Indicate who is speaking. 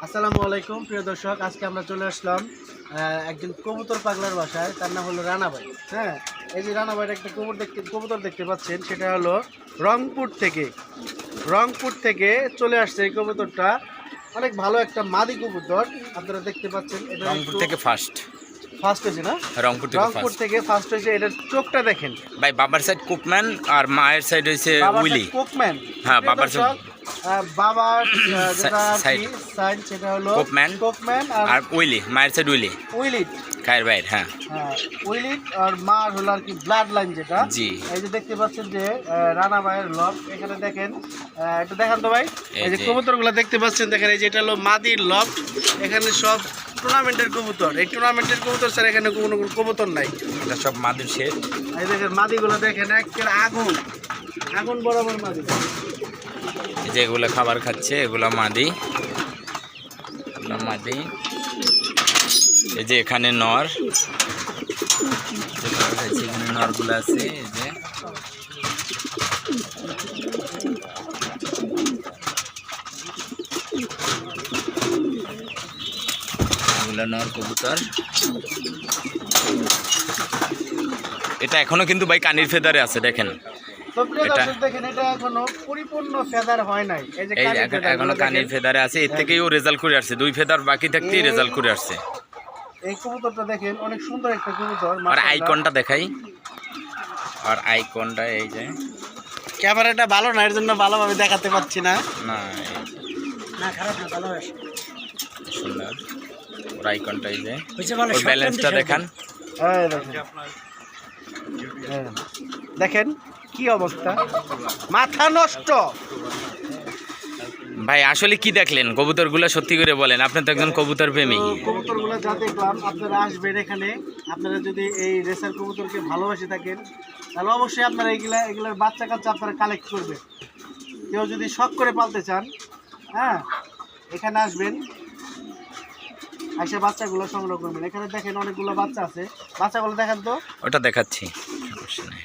Speaker 1: আসসালামু আলাইকুম প্রিয় দর্শক, আজকে আমরা চলে আসলাম একজন কবুতর পাগলার বাসায়। তার নাম হলো রানা ভাই। হ্যাঁ, এই যে রানা ভাইয়ের একটা কবুতর দেখতে পাচ্ছেন, সেটা হলো রংপুর থেকে চলে আসছে। এই কবুতরটা অনেক ভালো একটা মাদি কবুতর, আপনারা দেখতে পাচ্ছেন। এটা
Speaker 2: রংপুর থেকে ফার্স্ট
Speaker 1: হয়েছে না?
Speaker 2: রংপুর
Speaker 1: থেকে ফার্স্ট হয়েছে। এটার চোখটা দেখেন
Speaker 2: ভাই, বাবার সাইড কুকম্যান আর মায়ের সাইড হইছে উইলি।
Speaker 1: কোকম্যান।
Speaker 2: হ্যাঁ, বাবার
Speaker 1: বাবার যেটা
Speaker 2: সাইড
Speaker 1: সেটা হলো
Speaker 2: কোকম্যান আর উইলি, মায়ের সাইড
Speaker 1: উইলিট
Speaker 2: খায়ের বাইর। হ্যাঁ,
Speaker 1: উইলিট আর মার হলো আর কি ব্লাড লাইন যেটা।
Speaker 2: জি,
Speaker 1: এই যে দেখতে পাচ্ছেন যে রানা ভাইয়ের লব, এখানে দেখেন, একটু দেখান তো ভাই। এই যে কবুতরগুলো দেখতে পাচ্ছেন, দেখেন এই যে এটা হলো মাদির লব। এখানে সব টুর্নামেন্টের কবুতর। এই টুর্নামেন্টের কবুতর স্যার, এখানে কোনো কবুতর নাই,
Speaker 2: এটা সব মাদুর শেড।
Speaker 1: এই দেখেন মাদিগুলো দেখেন, একেবারে আগুন বরাবর মাদি।
Speaker 2: যেগুলো খাবার খাচ্ছে এগুলো মাদি। এই যে এখানে নর, এখানে নরগুলো আছে। এই যে এগুলো নর কবুতর। এটা এখনো কিন্তু ভাই কানির ফেদারে আছে, দেখেন। এখনো কানির ফেদারে আছে। এর থেকেই ও রেজাল্ট করে আসছে। 2 ফেদার বাকি থাকতেই রেজাল্ট করে আসছে।
Speaker 1: এই কবুতরটা দেখেন, অনেক সুন্দর একটা কবুতর।
Speaker 2: আর আইকনটা দেখাই, আর আইকনটা এই যে
Speaker 1: ক্যামেরাটা ভালো না, এর জন্য ভালোভাবে দেখাতে পাচ্ছি না।
Speaker 2: না খারাপ না, ভালো আছে, সুন্দর। ওর আইকনটা এই যে, ওর ব্যালেন্সটা দেখান।
Speaker 1: দেখেন কি অবস্থা, মাথা নষ্ট।
Speaker 2: ভাই আসলে কি দেখলেন কবুতরগুলো, সত্যি করে বলেন, আপনি তো একজন কবুতর প্রেমী।
Speaker 1: কবুতরগুলো যা দেখলাম, আপনারা আসবেন এখানে। আপনারা যদি এই রেসার কবুতরকে ভালোবাসে থাকেন, তাহলে অবশ্যই আপনারা এগুলার বাচ্চা কাচ্চা আপনারা কালেক্ট করবেন। কেউ যদি শখ করে পালতে চান, হ্যাঁ, এখানে আসবেন, এসে বাচ্চাগুলো সংগ্রহ করবেন। এখানে দেখেন অনেকগুলো বাচ্চা আছে, বাচ্চাগুলো দেখেন তো।
Speaker 2: ওটা দেখাচ্ছি, সমস্যা নেই।